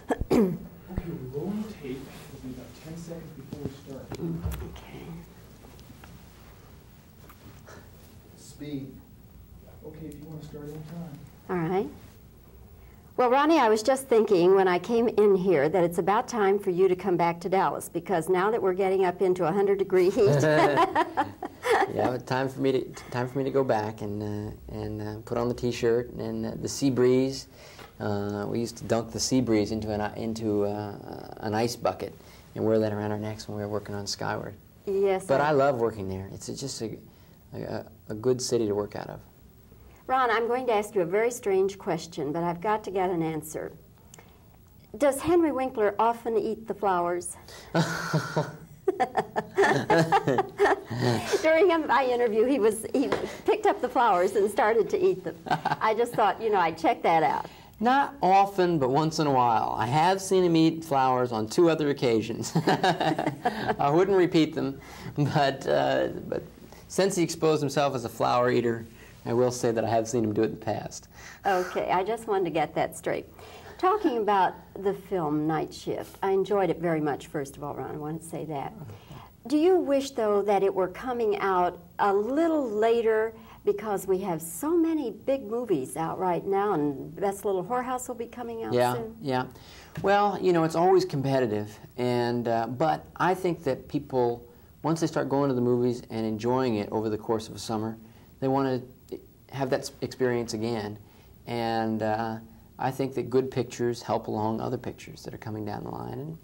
Okay, rolling tape. It'll be about 10 seconds before we start. Okay. Speed. Okay, if you want to start anytime. All right. Well, Ronnie, I was just thinking when I came in here that it's about time for you to come back to Dallas, because now that we're getting up into 100-degree heat. Yeah, time for me to go back and put on the T-shirt and the sea breeze. We used to dunk the sea breeze into an ice bucket and wear that around our necks when we were working on Skyward. Yes. But I love working there. It's just a good city to work out of. Ron, I'm going to ask you a very strange question, but I've got to get an answer. Does Henry Winkler often eat the flowers? During my interview, he picked up the flowers and started to eat them. I just thought, you know, I'd check that out. Not often, but once in a while. I have seen him eat flowers on 2 other occasions. I wouldn't repeat them, but since he exposed himself as a flower eater, I will say that I have seen him do it in the past. Okay, I just wanted to get that straight. Talking about the film Night Shift, I enjoyed it very much, first of all, Ron, I want to say that. Do you wish, though, that it were coming out a little later, because we have so many big movies out right now, and Best Little Whorehouse will be coming out soon? Yeah. Well, you know, it's always competitive, and but I think that people, once they start going to the movies and enjoying it over the course of a summer, they want to have that experience again, and I think that good pictures help along other pictures that are coming down the line, and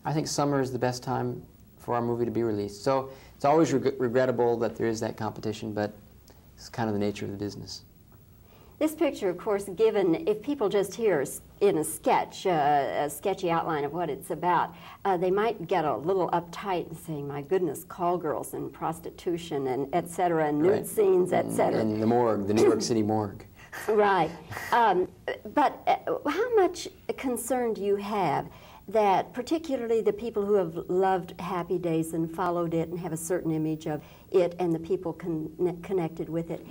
I think summer is the best time for our movie to be released. So it's always regrettable that there is that competition, but it's kind of the nature of the business. This picture, of course, given, if people just hear in a sketch, a sketchy outline of what it's about, they might get a little uptight and saying, my goodness, call girls and prostitution and et cetera, and nude scenes, et cetera. And the morgue, the New York City morgue. Right. But how much concern do you have that particularly the people who have loved Happy Days and followed it and have a certain image of it and the people connected with it,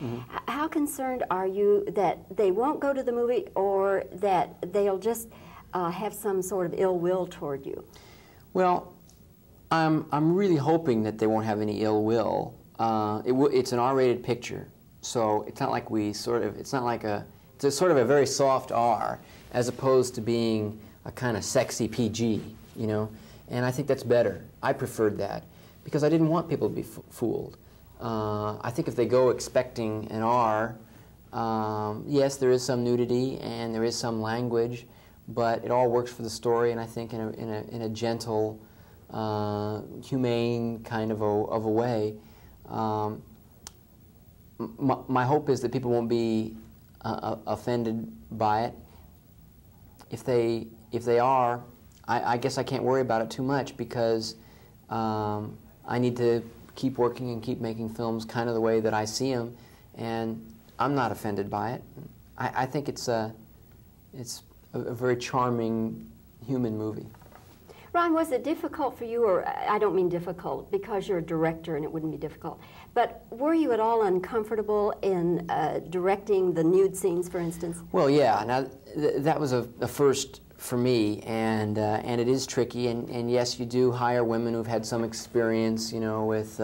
how concerned are you that they won't go to the movie or that they'll just have some sort of ill will toward you? Well, I'm really hoping that they won't have any ill will. It's an R-rated picture, so it's not like it's a sort of a very soft R, as opposed to being a kind of sexy PG, you know, and I think that's better. I preferred that because I didn't want people to be fooled. I think if they go expecting an R, yes, there is some nudity and there is some language, but it all works for the story, and I think in a gentle, humane kind of a way. My hope is that people won't be offended by it. If they are, I guess I can't worry about it too much because I need to keep working and keep making films kind of the way that I see them, and I'm not offended by it. I think it's a very charming human movie. Ron, was it difficult for you, or I don't mean difficult because you're a director and it wouldn't be difficult, but were you at all uncomfortable in directing the nude scenes, for instance? Well, yeah. Now, that was a first for me, and it is tricky, and yes, you do hire women who've had some experience, you know, with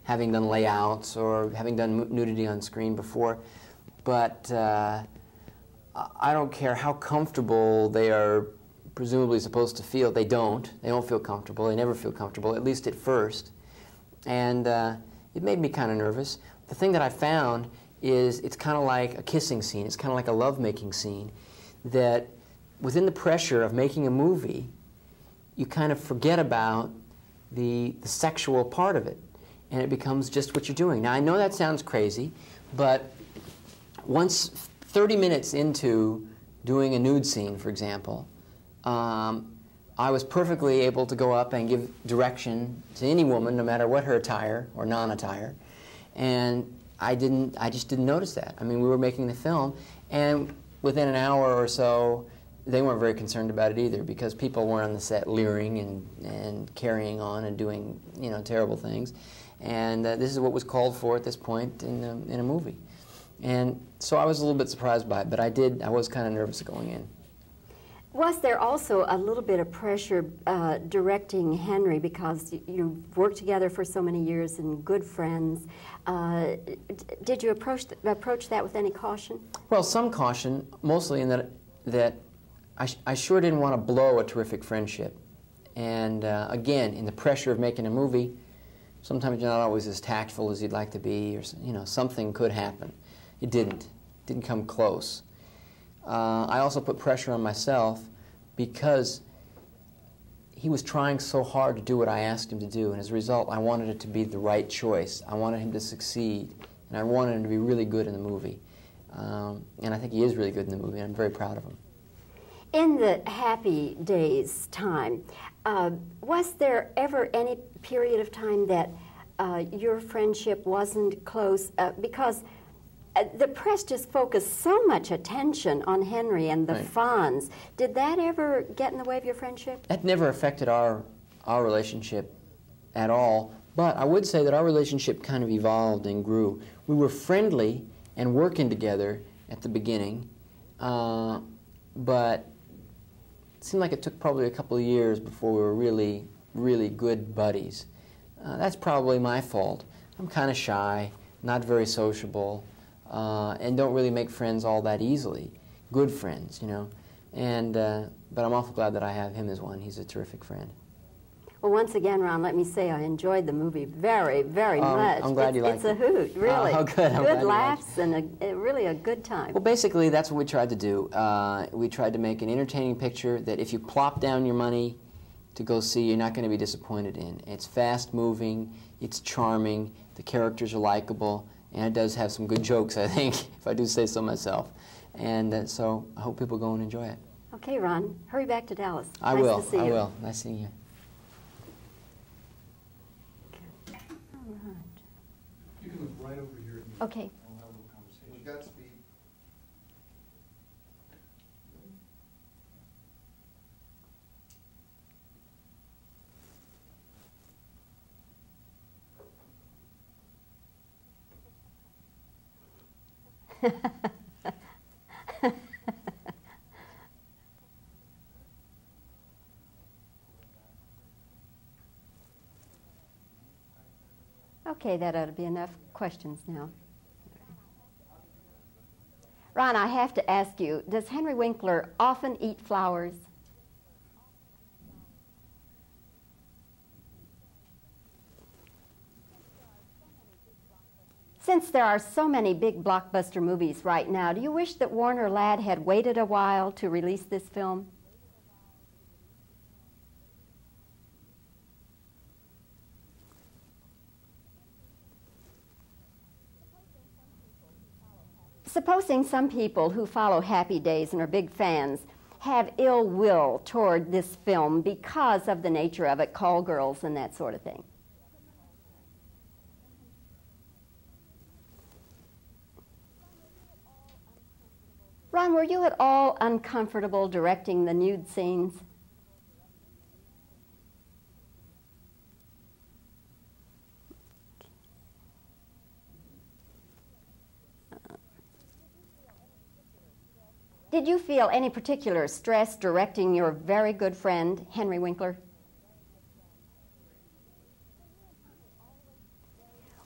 having done layouts or having done nudity on screen before, but I don't care how comfortable they are presumably supposed to feel. They don't feel comfortable. They never feel comfortable, at least at first. And it made me kind of nervous. The thing that I found is it's kind of like a kissing scene. It's kind of like a love-making scene, that within the pressure of making a movie, you kind of forget about the sexual part of it, and it becomes just what you're doing. Now, I know that sounds crazy, but once 30 minutes into doing a nude scene, for example, I was perfectly able to go up and give direction to any woman, no matter what her attire or non-attire, and I just didn't notice that. I mean, we were making the film, and within an hour or so, they weren't very concerned about it either, because people were on the set leering and carrying on and doing, you know, terrible things, and this is what was called for at this point in a movie, and so I was a little bit surprised by it, but I was kind of nervous going in. Was there also a little bit of pressure directing Henry, because you worked together for so many years and good friends? Did you approach that with any caution? Well, some caution, mostly in that I sure didn't want to blow a terrific friendship. And again, in the pressure of making a movie, sometimes you're not always as tactful as you'd like to be, or something could happen. It didn't come close. I also put pressure on myself because he was trying so hard to do what I asked him to do, and as a result, I wanted it to be the right choice. I wanted him to succeed, and I wanted him to be really good in the movie. And I think he is really good in the movie, and I'm very proud of him. In the Happy Days time, was there ever any period of time that your friendship wasn't close? Because the press just focused so much attention on Henry and the Fonz. Did that ever get in the way of your friendship? That never affected our relationship at all, but I would say that our relationship kind of evolved and grew. We were friendly and working together at the beginning, but it seemed like it took probably a couple of years before we were really, really good buddies. That's probably my fault. I'm kind of shy, not very sociable, and don't really make friends all that easily. Good friends, And, but I'm awful glad that I have him as one. He's a terrific friend. Well, once again, Ron, let me say I enjoyed the movie very, very much. I'm glad you liked it. It's a hoot, really. Oh, good. I'm glad good you laughs and really a good time. Well, basically, that's what we tried to do. We tried to make an entertaining picture that if you plop down your money to go see, you're not going to be disappointed in. It's fast-moving, it's charming, the characters are likable, and it does have some good jokes, I think, if I do say so myself. And so I hope people go and enjoy it. Okay, Ron, hurry back to Dallas. I nice will. To see I you. will. Nice seeing you. You can look right over here at me. Okay. I'll have a little conversation. We got speed. Okay, that ought to be enough questions now. Ron, I have to ask you, does Henry Winkler often eat flowers? Since there are so many big blockbuster movies right now, do you wish that Warner Ladd had waited a while to release this film? Supposing some people who follow Happy Days and are big fans have ill will toward this film because of the nature of it, call girls and that sort of thing. Ron, were you at all uncomfortable directing the nude scenes? Did you feel any particular stress directing your very good friend, Henry Winkler?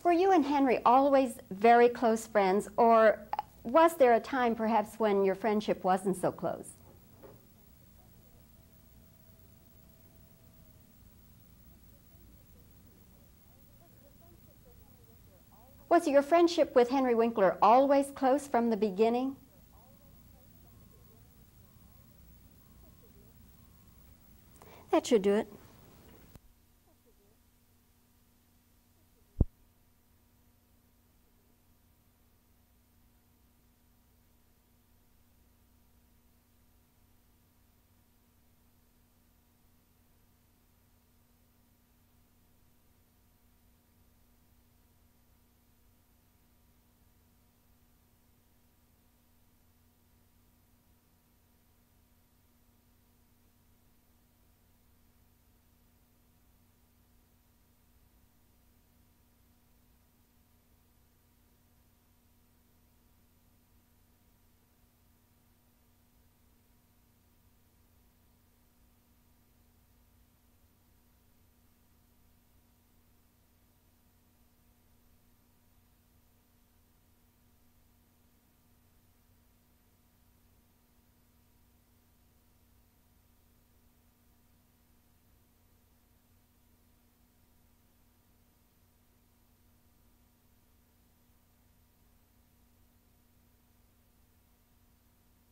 Were you and Henry always very close friends, or was there a time perhaps when your friendship wasn't so close? Was your friendship with Henry Winkler always close from the beginning? That should do it.